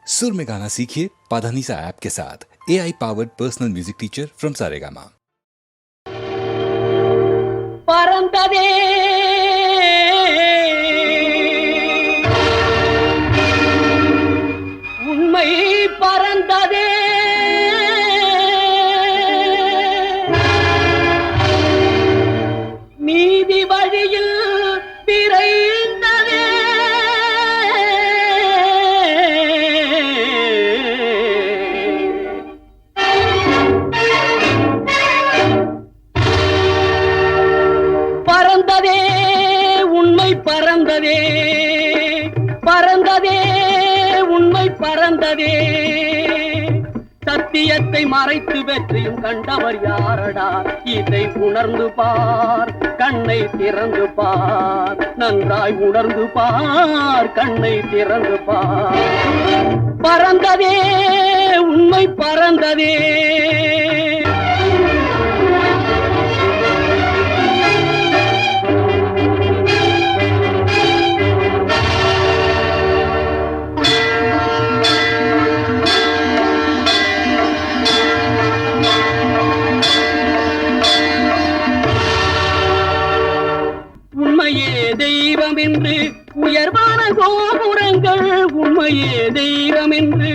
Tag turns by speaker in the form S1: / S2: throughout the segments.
S1: सुर में गाना सीखिए पाधानीसा ऐप के साथ। AI powered personal music teacher from Saregama.
S2: பறந்ததே உண்மை பறந்ததே நீதி வழியில் பிறந்ததே பறந்ததே உண்மை பறந்ததே பறந்ததே உண்மை பறந்ததே சத்தியத்தை மறைத்து வெற்றியும் கண்டவர் யாரடா இதை உணர்ந்து பார் கண்ணை திறந்து பார் நன்றாய் உணர்ந்து பார் கண்ணை திறந்து பார் பறந்ததே உண்மை பறந்ததே உண்மையே தெய்வம் என்று உயர்வான கோபுரங்கள் உண்மையே தெய்வம் என்று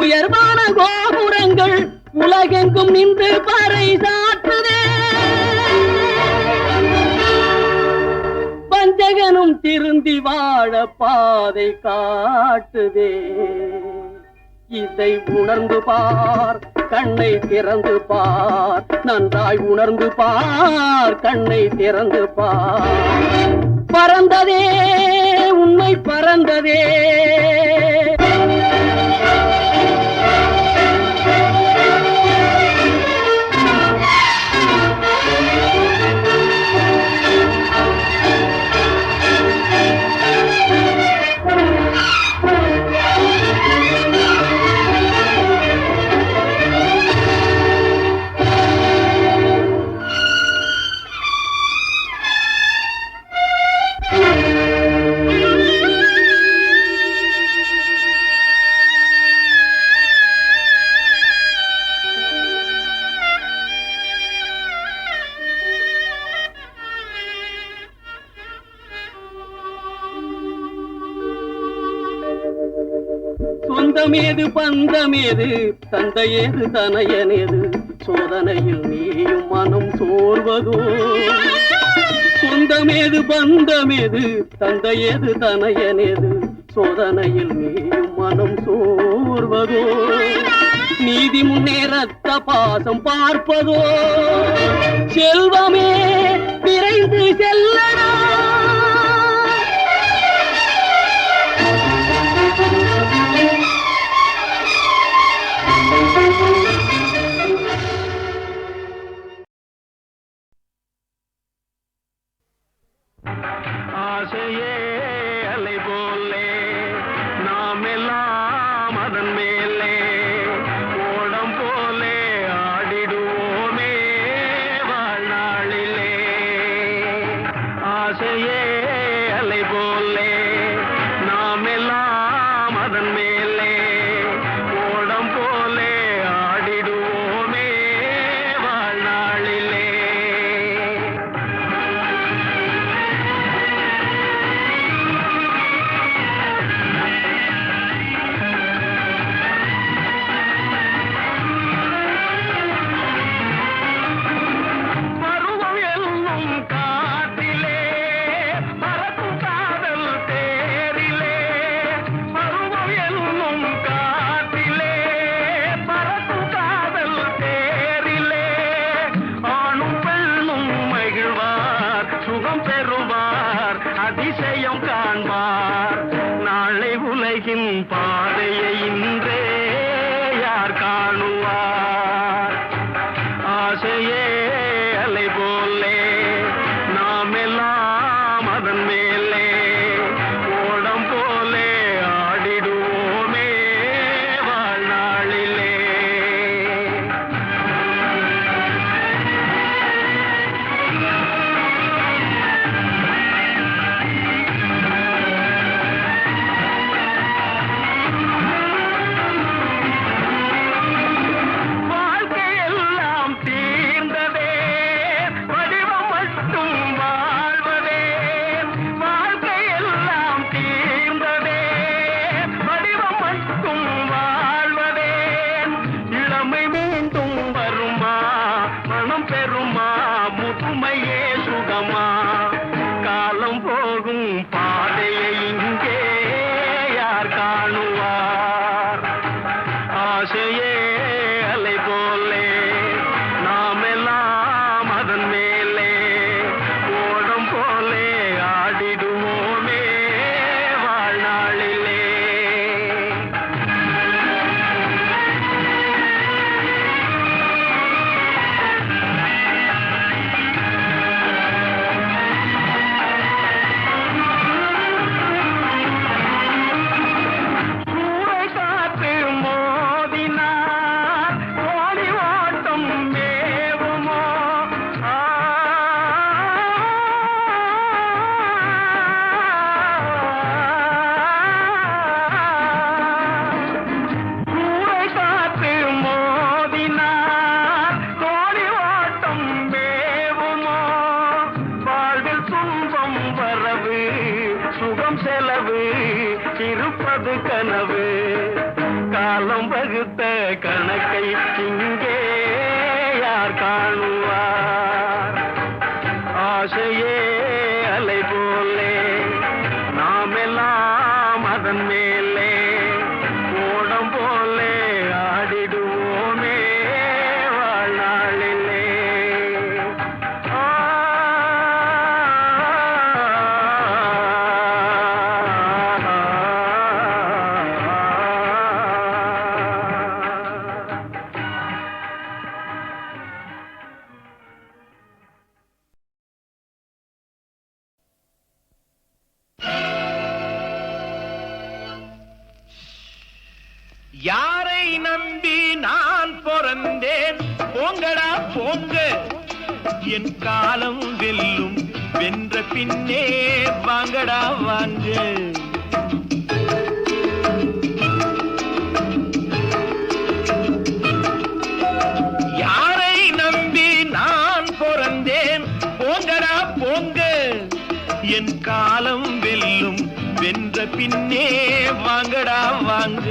S2: உயர்வான கோபுரங்கள் உலகெங்கும் நின்று பறை சாற்றுதே பஞ்சகனும் திருந்தி வாழ பாதை காட்டுதே இதை உணர்ந்து பார் கண்ணை திறந்து பார் நன்றாய் உணர்ந்து பார் கண்ணை திறந்து பார் பறந்ததே உண்மை பறந்ததே சொந்தமேது பந்தமேது தந்தையேது தனையனேது சோதனையில் நீயும் மனம் சோர்வதோ சொந்தமேது பந்தமேது தந்தையேது தனையனேது சோதனையில் நீயும் மனம் சோர்வதோ நீதி முன்னேறத்த பாசம் பார்ப்பதோ செல்வமே விரைந்து செல்லடா
S3: ஆசையே அலை போலே நாம் எல்லாம் அதன் மேலே ஓடம் போலே ஆடிடுவோமே வாழ்நாளிலே ஆசையே அலை போலே நாம் எல்லாம் அதன் மேலே ஓடம் போலே ஆடிடுவோமே வாழ்நாளிலே அதிசயம் காண்பார் நாளை உலகின் பாதையை இன்றே யார் காணுவார் ஆசையே அலை போலே நாம் எல்லாம் அதன் மேலே ஓடம் போலே ஆடிடுவோமே வாழ்நாளிலே ஆசையே அலை போலே நாமெல்லாம் அதன் மேலே ஓடம் போலே ஆடிடுவோமே வாழ்நாளிலே. சுகம் செலவு இருப்பது கனவு காலம் வகுத்த கணக்கை இங்கே யார் காணுவார்? ஆசையே அலை போலே நாமெல்லாம் அதன் மேலே ஓடம் போலே ஆடிடுவோமே வாழ்நாளிலே. யாரை நம்பி நான் பிறந்தேன்? போங்கடா போங்க, என் காலம் வெல்லும், வென்ற பின்னே வாங்கடா வாங்க. யாரை நம்பி நான் பிறந்தேன்? போங்கடா போங்க, என் காலம் வெல்லும், வென்ற பின்னே வாங்கடா வாங்க.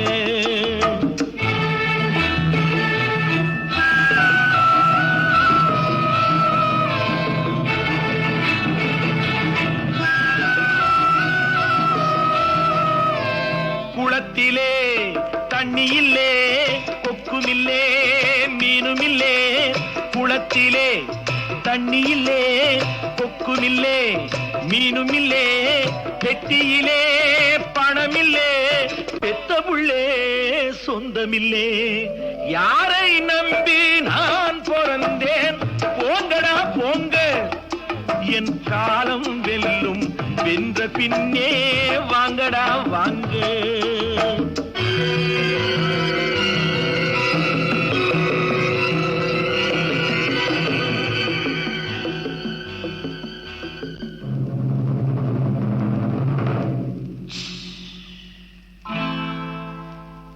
S3: குளத்திலே தண்ணி இல்லே, கொக்குமில்லே, மீனுமில்லே. குளத்திலே தண்ணி இல்லே, கொக்குமில்லே, மீனுமில்லே. பெட்டியிலே பணமில்லே, பெத்த புள்ளே சொந்தமில்லே. யாரை நம்பி நான் பிறந்தேன்? போங்கடா போங்க, என் காலம் வெல்லும், வென்ற பின்னே வாங்கடா வாங்க.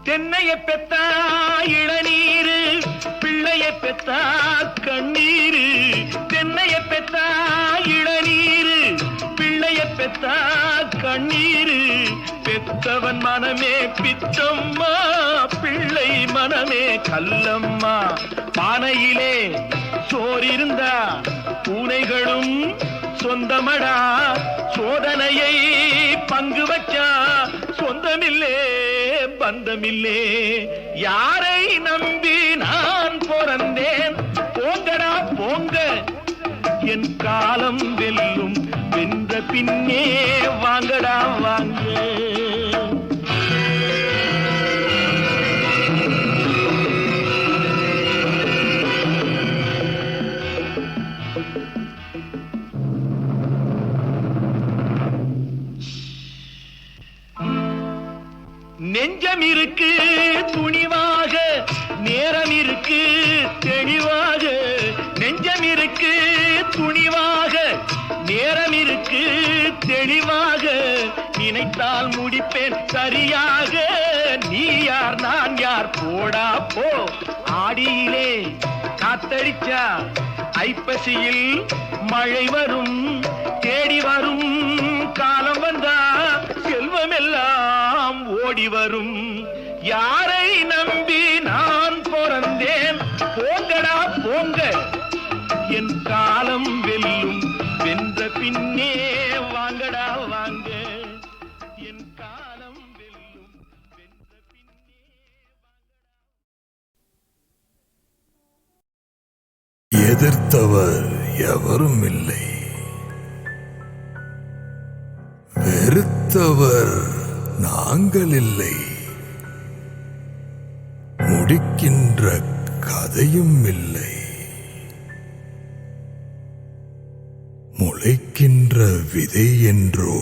S3: தென்னைய பெத்தா இளநீரு, பிள்ளைய பெத்தா கண்ணீரு. தென்னைய பெத்தா இளநீரு, பிள்ளைய பெத்தா கண்ணீரு. பெத்தவன் மனமே பித்தம்மா, பிள்ளை மனமே கல்லம்மா. பானையிலே சோறிருந்தா பூனைகளும் சொந்தமடா. சோதனையை பங்கு வச்சா சொந்தமில்லே பந்தமில்லே. யாரை நம்பி நான் பிறந்தேன்? போங்கடா போங்க, என் காலம் வெல்லும், வென்ற பின்னே வாங்கடா வாங்க. நெஞ்சம் இருக்கு துணிவாக, நேரம் இருக்கு தெளிவாக. நெஞ்சம் இருக்கு துணிவாக, நேரம் இருக்கு தெளிவாக. நினைத்தால் முடிப்பேன் சரியாக. நீ யார் நான் யார் போடா போ. ஆடியிலே காத்தடிச்சா ஐப்பசியில் மழை வரும், தேடி வரும். காலம் வந்தா செல்வமெல்லாம் ஓடி வரும். யாரை நம்பி நான் பிறந்தேன்? போங்கடா போங்க, என் காலம் வெல்லும், வென்ற பின்னே வாங்கடா வாங்க. என் காலம்
S4: எதிர்த்தவர் எவரும் இல்லை, வெறுத்தவர் நாங்கள் இல்லை, முடிக்கின்ற கதையும் இல்லை, முளைக்கின்ற விதை என்றோ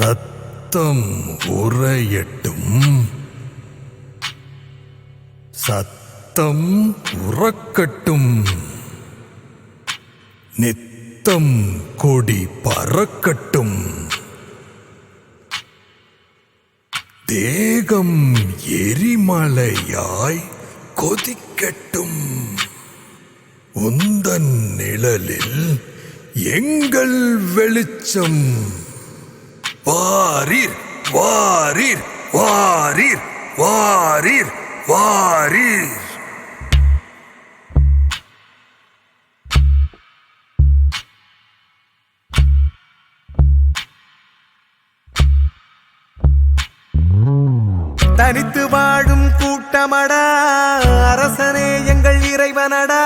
S4: ரத்தம் உறையட்டும், சத்தம் உறக்கட்டும், நித்தம் கொடி பறக்கட்டும், தேகம் எரிமலையாய் கொதிக்கட்டும், உந்தன் நிழலில் எங்கள் வெளிச்சம், வாரீர் வாரீர் வாரீர் வாரீர் வாரீர்.
S5: தனித்து வாழும் கூட்டமடா, அரசனே எங்கள் இறைவனடா,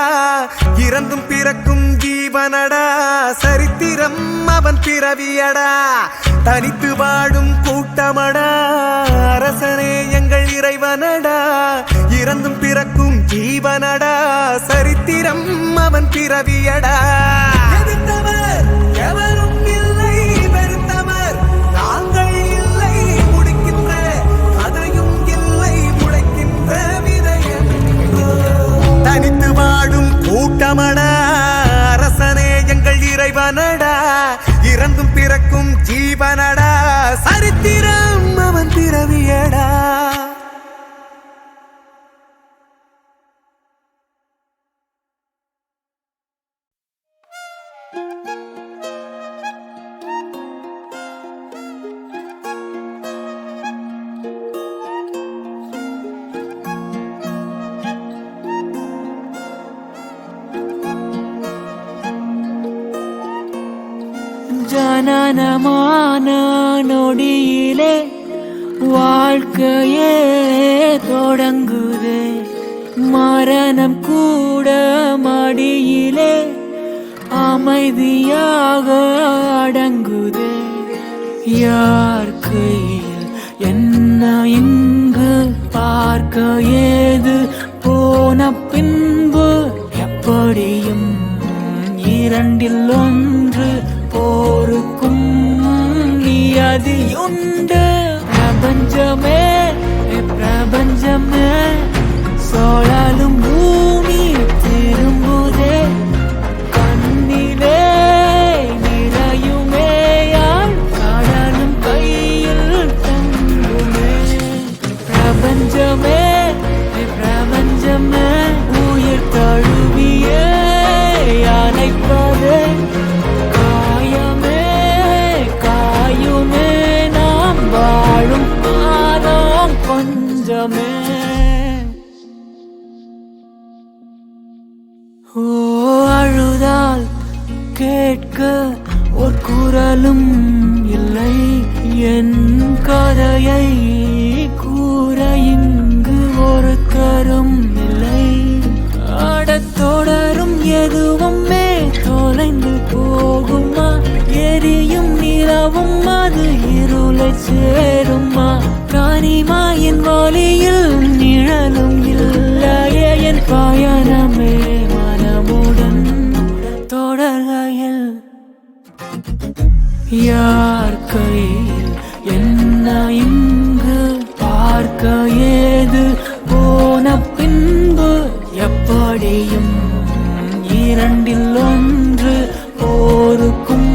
S5: இறந்தும் பிறக்கும் ஜீவனடா, சரித்திரம் அவன் பிறவியடா. தனித்து வாழும் கூட்டமடா, அரசனே எங்கள் இறைவனடா, இறந்தும் பிறக்கும் ஜீவனடா, சரித்திரம் அவன் பிறவியடா. எதிர்த்தவர் எவரும் இல்லை, வெறுத்தவர் நாங்கள் இல்லை, முடிக்கின்ற கதையும் இல்லை, முளைக்கின்ற விதையன்றோ. தனித்து வாழும் கூட்டமடா, அரசனே எங்கள் இறைவனடா, இறந்தும் பிறக்கும் ஜீவனடா, சரித்திரம் அவன் பிறவியடா.
S6: ஜனனமான நொடியிலே வாழ்க்கையே தொடங்குதே, மரணம் கூட மடியிலே அமைதியாக அடங்குதே. யார் கையில் என்ன இங்கு பார்க்க ஏது, போன பின்பு எப்படியும் இரண்டில் ஒன்று போருக்கும் நியதியுண்டு. பிரபஞ்சமே பிரபஞ்சமே சோழலும் பூமி திரும்புதே, கண்ணிலே நிறையுமேயால் கடலும் கையில் தங்குமே. பிரபஞ்சமே பிரபஞ்சமே உயிர் தழுவியே அணைப்பதே, வாழும் பாதம் கொஞ்சமே. ஓ அழுதால் கேட்க ஒரு குரலும் இல்லை, என் கதையை கூற இங்கு ஒருத்தரும் இல்லை. அடத்தொடரும் எதுவுமே தொலைந்து போகுமா, எரியும் நிலவும் அது இருளை சேருமா. காணிமாயின் வழியில் நிழலும் இல்லையே, என் பயணமே மனமுடன் தொடர்கையில். யார் கையில் என்ன இங்கு பார்க்க ஏது, போன பின்பு எப்படியும் இரண்டில் ஒன்று போருக்கும்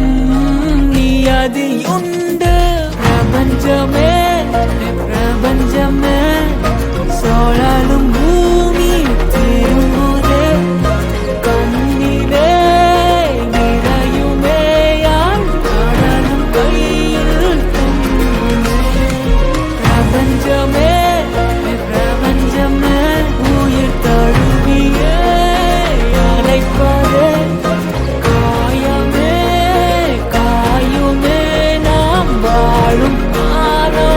S6: நியதியுண்டு. பிரபஞ்சமே பிரபஞ்சமே சோழலும் பூமி திரும்புதே, கண்ணிலே நிறையுமேயால் கடலும் கையில் தங்குமே. பிரபஞ்சமே பிரபஞ்சமே உயிர் தழுவியே அழைப்பதே, காயமே காயுமே நாம் வாழும் பாதம்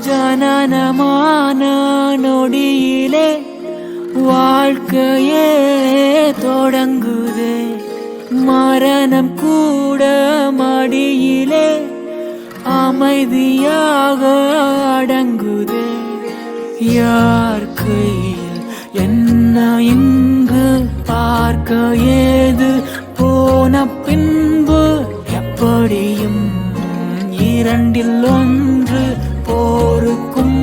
S6: ஜனனமான நொடியிலே வாழ்க்கையே தொடங்குதே மரணம் கூட மடியிலே அமைதியாக அடங்குதே யார் கையில் என்ன இங்கு பார்க்க ஏது போன பின்பு எப்படியும் இரண்டில் ஒன்று போருக்கும்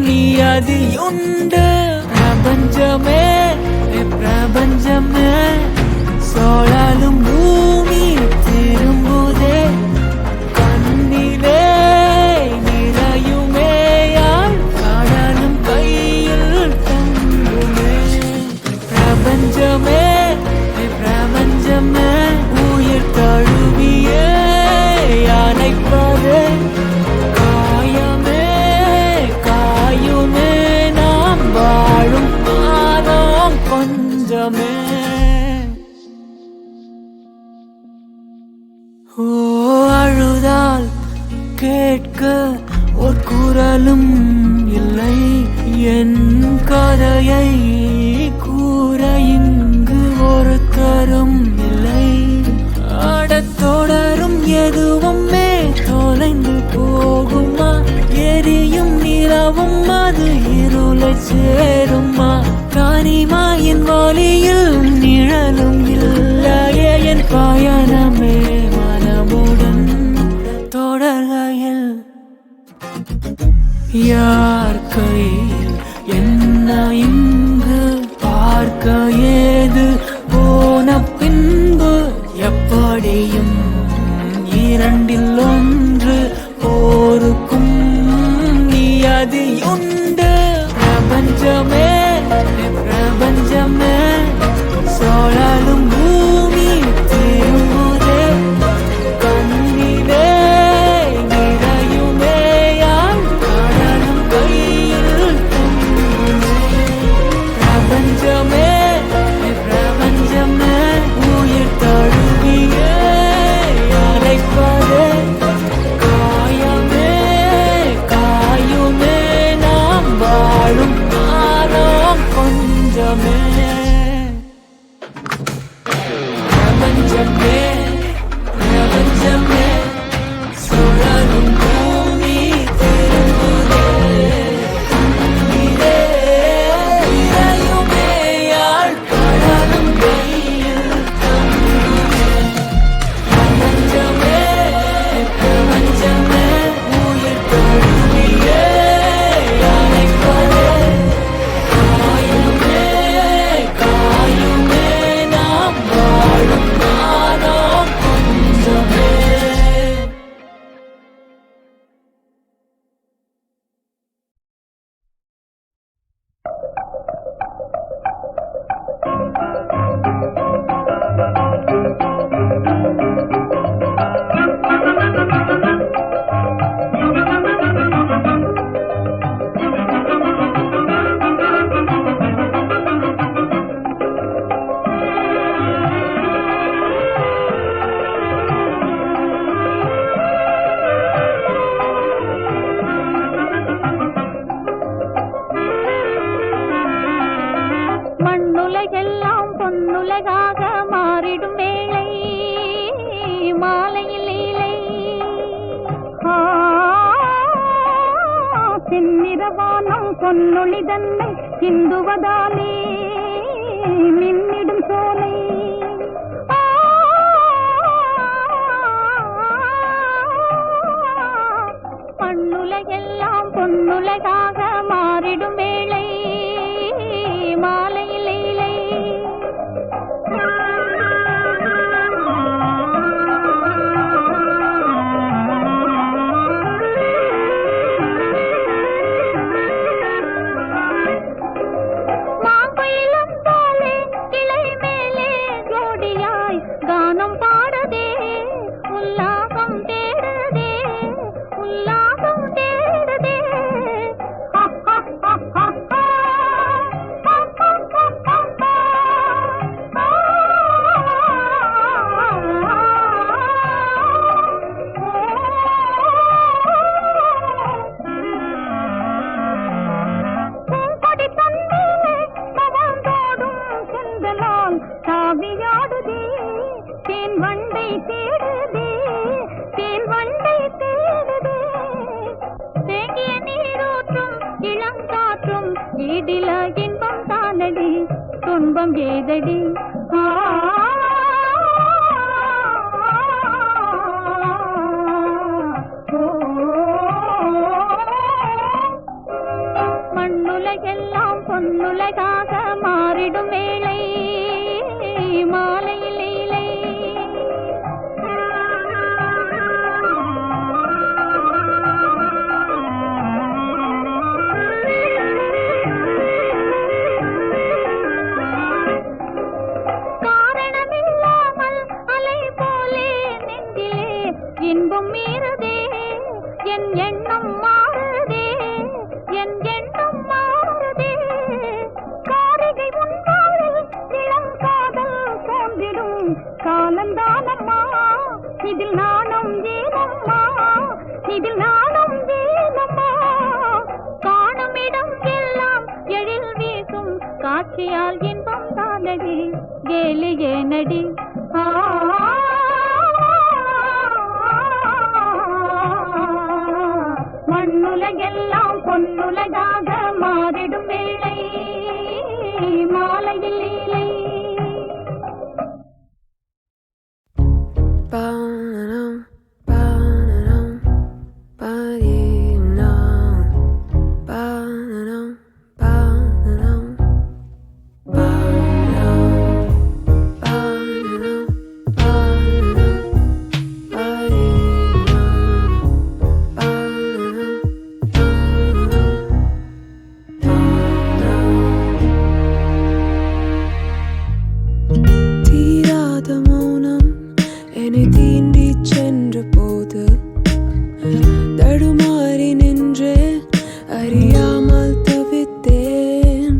S6: நியதியுண்டு பிரபஞ்சமே பிரபஞ்சமே சோழாலும் பூமி திரும்புதே கண்ணிலே நிறையுமே யாழ் கடலும் கையில் தங்குமே பிரபஞ்சமே பிரபஞ்சமே உயிர் தழுவியே அணைப்பதே காயமே காயுமே நாம் வாழும் காலம் கொஞ்சமே ஓ அழுதால் கேட்க ஒரு குரலும் இல்லை என் கதையை கூற இங்கு ஒருத்தரும் இல்லை தொடரும் எதுவுமே தொலைந்து போகுமா எரியும் நிலவும் அது இருளை சேருமா கனிமாயின் வழியில் நிழலும் இல்லையே என் பயணமே மனமுடன் தொடர்கையில் யார் கையில் என்ன இங்கு பார்க்க ஏது போன பின்பு எப்படியும் இரண்டில் ஒன்று போருக்கும் நியதியுண்டு பிரபஞ்சமே பிரபஞ்சமே சோழாலும் பூமி திரும்புதே கண்ணிலே நிறையுமே யாழ் கடலும் கையில் தங்குமே பிரபஞ்சமே பிரபஞ்சமே உயிர் தழுவியே அழைப்பதே காயமே காயுமே நாம் வாழும் காலம் கொஞ்சமே பிரபஞ்சமே பிரபஞ்சமே சுழலும் பூமி திரும்புதே கண்ணிலே நிறையுமே யாழ் கடலும் கையில் தங்குமே பிரபஞ்சமே பிரபஞ்சமே உயிர் தழுவியே அணைப்பதே காயமே காயுமே நாம் வாழும் காலம் கொஞ்சமே
S7: மண்ணுலகெல்லாம் பொன்னுலகாக மாறிடும் வேளை மாலையில் லீலை செந்நிறவானம் பொன்னொளி தன்னை சிந்துவதாலே மின்னிடும் சோலை மண்ணுலகெல்லாம் பொன்னுலகாக மாறிடும் வேளை மாலையில் லீலை மாங்குயிலும் போலே கிளை மேலே ஜோடியாய் கானம் பாடதே உல்லாசம் தேடுதே உல்லாசம் தேடுதே ஈடில இன்பம் தானடி துன்பம் ஏதடி மண்ணுலகெல்லாம் பொன்னுலகாக மாறிடும் வேளை மாலையில் இலை காரணமில்லாமல் அலை போலே நெஞ்சிலே இன்பம் மீறுதே என் எண்ணம் மாறுதே என் எண்ணம் மாறுதே காரிகை முன்பாளில் இளம் காதல் தோன்றிடும் காலந்தானம்மா இதில் நானும் ஏனம்மா இதில் நானும் ஏனம்மா காணும் இடம் எல்லாம் எழில் வீசும் காட்சியால் இன்பம் தானடி கேலி ஏனடி மண்ணுலகெல்லாம் பொன்னுலகாக மாறிடும் வேளை மாலையில் இலை
S8: Ba-dum, ba-dum, ba-dee-dum. Ba-dum, ba-dum, ba-dum, ba-dum, ba-dum, ba-dee-dum, தீராத மௌனம் என்னை தீண்டி சென்ற போது தடுமாறி நின்று அறியாமல் தவித்தேன்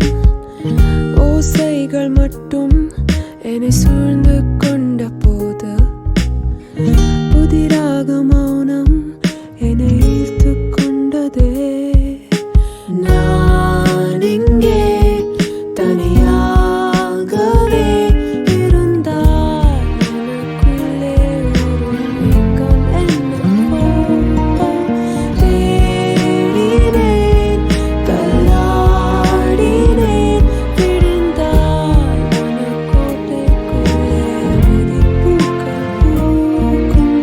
S8: ஓசைகள் மட்டும் என்னை சூழ்ந்து கொண்ட போது புதிராக மௌனம் என்னை ஈர்த்து கொண்டதே நான் இங்கே தனியாகவே இருந்தால் எனக்குள்ளே ஒரு ஏக்கம் என்னவோ தேடினேன் தள்ளாடினேன் விழுந்தால் மனக்கோட்டைக்குள்ளே விதிப்பூக்கள் பூக்கும்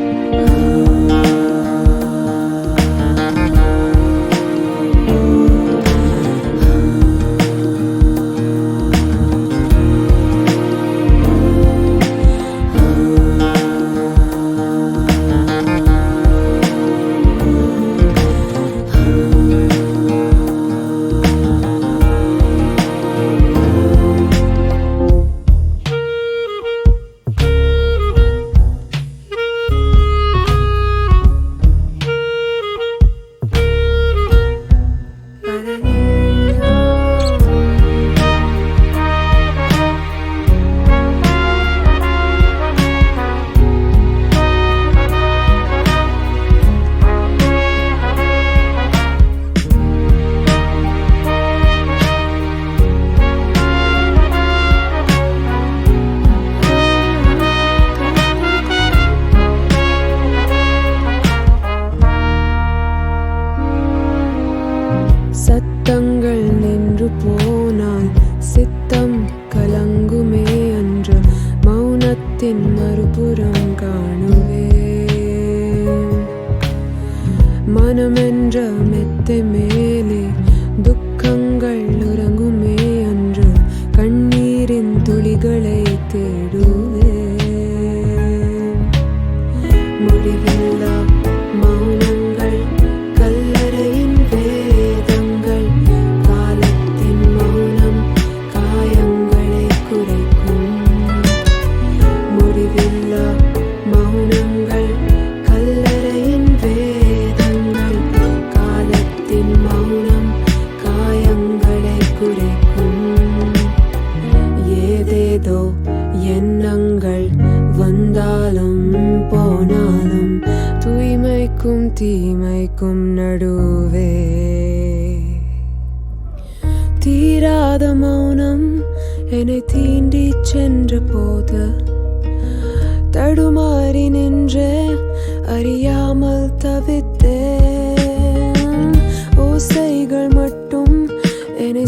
S8: சத்தங்கள் நின்று போனால் சித்தம் கலங்குமே அன்று மௌனத்தின் மறுபுறம் காணுவேன் மனமென்ற மெத்தை மேலே துக்கங்கள் உறங்குமே அன்று கண்ணீரின் துளிகளை தேடுவேன் முடிவில்லா மௌனங்கள் கல்லறையின் வேதங்கள் காலத்தின் மௌனம் காயங்களை குறைக்கும் முடிவில்லா மௌனங்கள் கல்லறையின் வேதங்கள் காலத்தின் மௌனம் காயங்களை குறைக்கும் ஏதேதோ எண்ணங்கள் வந்தாலும் போனாலும் தூய்மைக்கும் தீமைக்கும் நடுவே தீராத மௌனம் என்னை தீண்டி சென்ற போது தடுமாறி நின்று அறியாமல் தவித்தேன் ஓசைகள் மட்டும் என்னை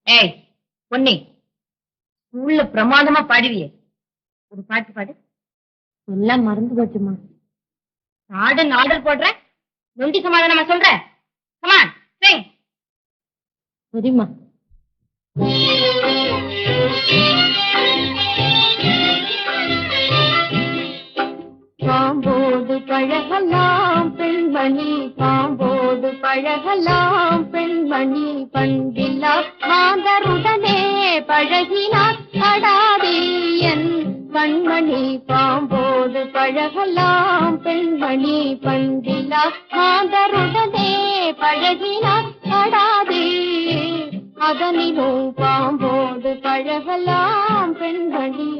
S7: ஏய் பொன்னி, ஸ்கூல்ல பிரமாதமா பாடுவியே, ஒரு பாட்டு பாடு. எல்லாம் மறந்து போச்சுமா. ஆர்டர் ஆர்டர் போடுற, நொண்டி சமாதானமா சொல்ற. கமான் சிங். சரிம்மா. பாம்போடு பழகலாம் பெண்மணி, பாம்போடு பழகலாம் பெண்மணி, பண்டில்லா மாந்தருடனே பழகினார் அடாதே என் கண்மணி. பாம்போடு பழகலாம் பெண்மணி, பண்டில்லா மாந்தருடனே பழகினார் அடாதே, அதனிலும் பாம்போடு பழகலாம் பெண்மணி.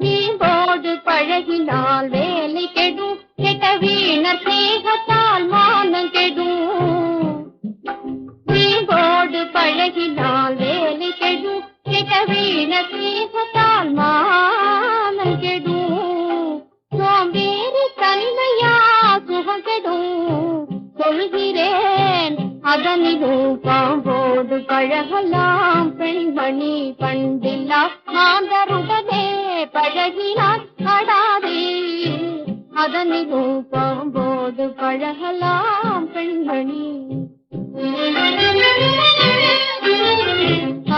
S7: நீம்போடு பழகினால் வேலை கெடும், கெட்ட வீணர் சேகத்தால் மானம் கெடும். நீம்போடு பழகினால் வேலை கெடும், கெட்ட வீணர் சேகத்தால் மானம் கெடும். சோம்பேறி தன்மையா சுகம் கெடும், சொல்கிறேன் அதனிலும் பாம்போடு பழகலாம் பெண்மணி, பண்டில்லா மாந்தருடனே பழகினார் அடாதே, அதனிலும் பாம்போடு பழகலாம் பெண்மணி.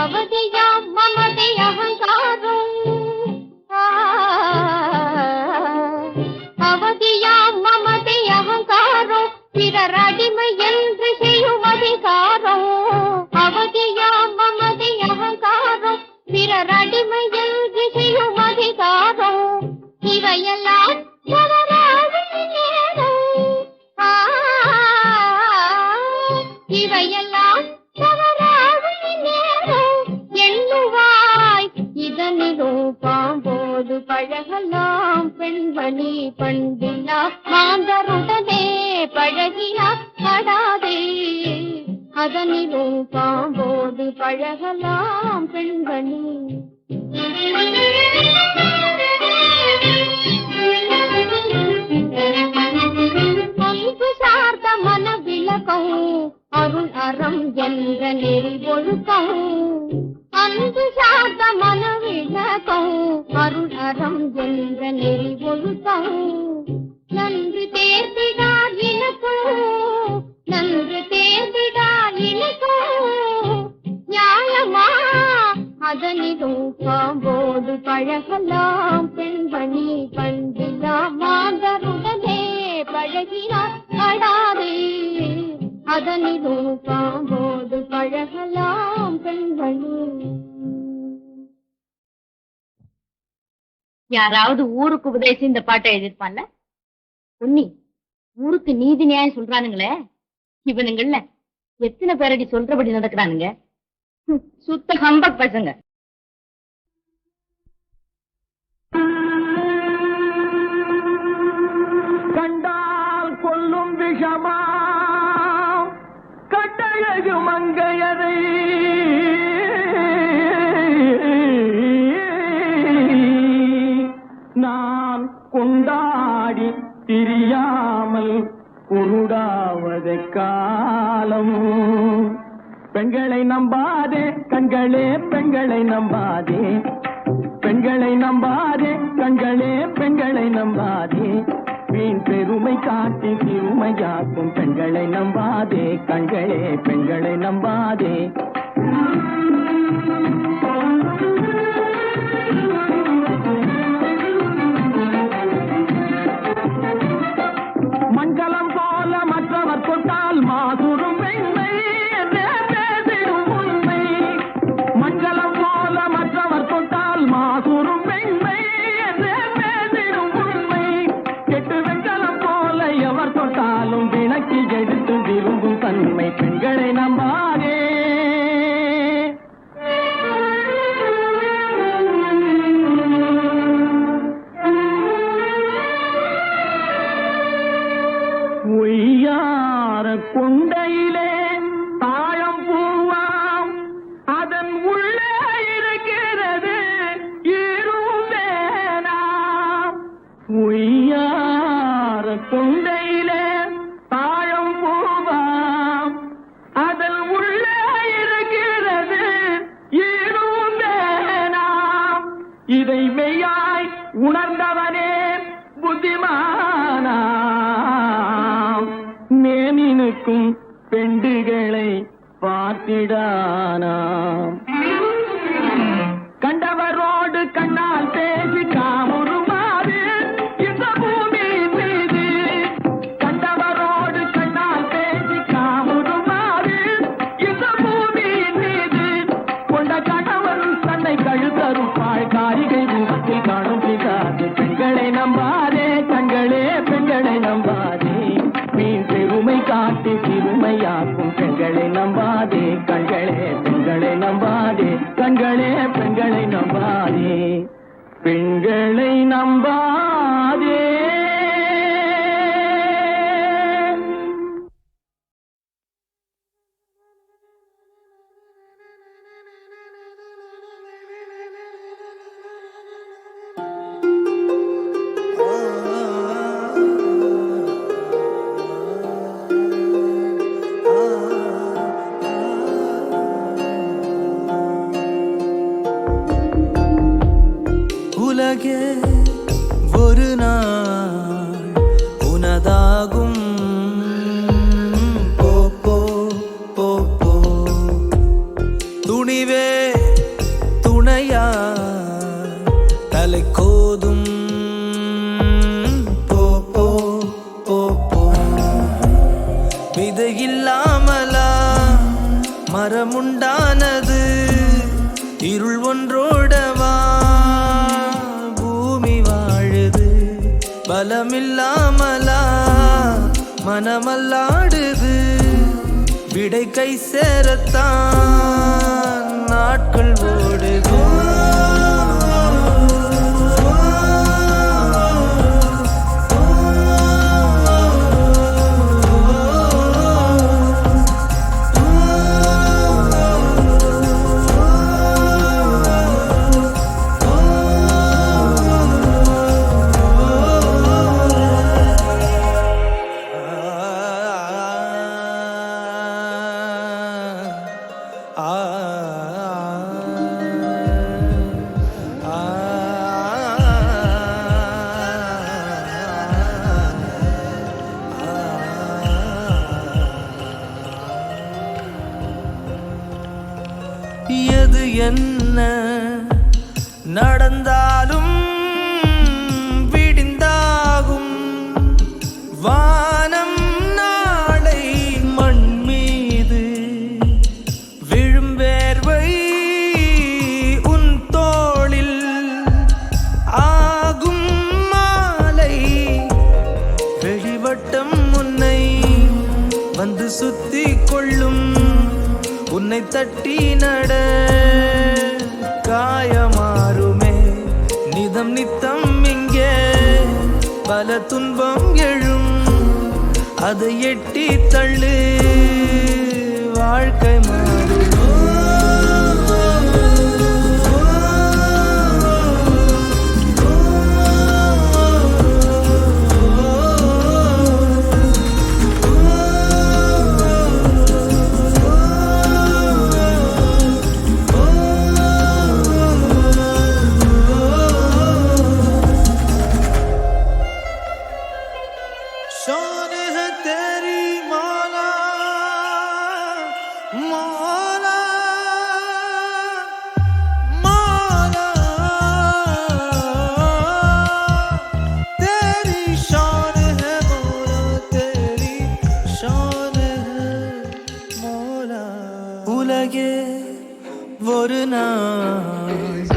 S7: அவதியாம் மமதை அகங்காரம், அவதியாம் மமதை அகங்காரம், பிறர் அடிமை என்று செய்யும் அதிகாரம். அவதியாம் மமதை அகங்காரம், பிறர் அடிமை என்று செய்யும் அதிகாரம். இவையெல்லாம் தவறாகும் நேரம், இவையெல்லாம் தவறாகும் நேரம். எண்ணுவாய் இதனிலும் பாம்போடு பழகலாம் பெண்மணி, பண்டில்லா மாந்தருடனே பழகினார் அடாதே, அதனிலும் பாம்போடு பழகலாம் பெண்மணி. அன்பு சார்ந்த மன விளக்கம், அருள் அறம் என்ற நெறி ஒழுக்கம். அன்பு சார்ந்த மன விளக்கம், அருள் அறம் என்ற நெறி ஒழுக்கம். நன்று தேர்ந்திடார் இனக்கும், நன்று தேர்ந்திடார் இனக்கும். நியாயமா அதனிலும் பாம்போடு பழகலாம் பெண்மணி, பண்டில்லா மாந்தருடனே பழகினார் அடாதே, அதனிலும் பாம்போடு பழகலாம் பெண்மணி. யாராவது ஊருக்கு உபதேசி இந்த பாட்டை எழுதிருப்பான்ல? பொன்னி, ஊருக்கு நீதி நியாயம் சொல்றானுங்களே, இவனுங்கள்ல எத்தனை பேரடி சொல்றபடி நடக்கிறானுங்க. சுத்த ஹம்பக் பசங்க.
S2: கண்டால் கொல்லும் விஷமா கட்டழகு மங்கையரை நான் கொண்டாடி திரியாமல் குருடாவதை காலம். பெண்களை நம்பாதே கண்களே, பெண்களை நம்பாதே, பெண்களை நம்பாதே கண்களே, பெண்களை நம்பாதே. வீண் பெருமை காட்டி சிறுமையாக்கும் பெண்களை நம்பாதே கண்களே, பெண்களை நம்பாதே. மஞ்சளம் போல மற்றவர் தொட்டால் மாசுரும் பெண்மை என்றே பேசிடும் உண்மை. மஞ்சளம் போல மற்றவர் தொட்டால் மாசுரும் பெண்மை என்றே பேசிடும் உண்மை. கெட்டு வெஞ்சலம் போல எவர் தொட்டாலும் விளக்கி எடுத்து விரும்பும் தன்மை. பெண்களை நம்பாதே. இதை மெய்யாய் உணர்ந்தவனே புத்திமானாம். மேனினுக்கும் பெண்டுகளை பார்த்திடானாம். கண்டவரோடு கண்ணால் பேசி காமுறுமாறு இந்த பூமியின் மீது. கண்டவரோடு கண்ணால் பேசி காமுறுமாறு இந்த பூமியின் மீது. கொண்ட கணவன் தன்னை கழுத்தறுப்பாள் காரிகை ரூபத்தில் காணும் பிசாசு. பெண்களை நம்பாதே கண்களே பெண்களை நம்பாதே. மீன் பெருமை காட்டி சிறுமையாக்கும் பெண்களை நம்பாதே கண்களே பெண்களை நம்பாதே. கண்களே பெண்களை நம்பாதே பெண்களை நம்பாதே.
S5: உலகே ஒரு நாள் உனதாகும். போ போ போ போ துணிவே துணையா தலை கோதும். போ போ போ போ விதை இல்லாமலா மரமுண்டானது. இருள் ஒன்றோடவா பலமில்லாமலா மனமல்லாடுது. விடை கை சேரத்தான் நாட்கள் ஓடுது. எது என்ன நடந்தாலும் விடிந்தாகும். வானம் நாளை மண் மீது விழும் வேர்வை உன் தோளில் ஆகும். மாலை வெளிவட்டம் உன்னை வந்து சுத்தி கொள்ளும். உன்னை தட்டி நட காயமாறுமே நிதம் நித்தம். இங்கே பல துன்பம் எழும். அதை எட்டி தள்ளு வாழ்க்கை மாறும். शान है तेरी मौला मौला मौला. तेरी शान है मौला तेरी शान है मौला. உலகே ஒரு நாள்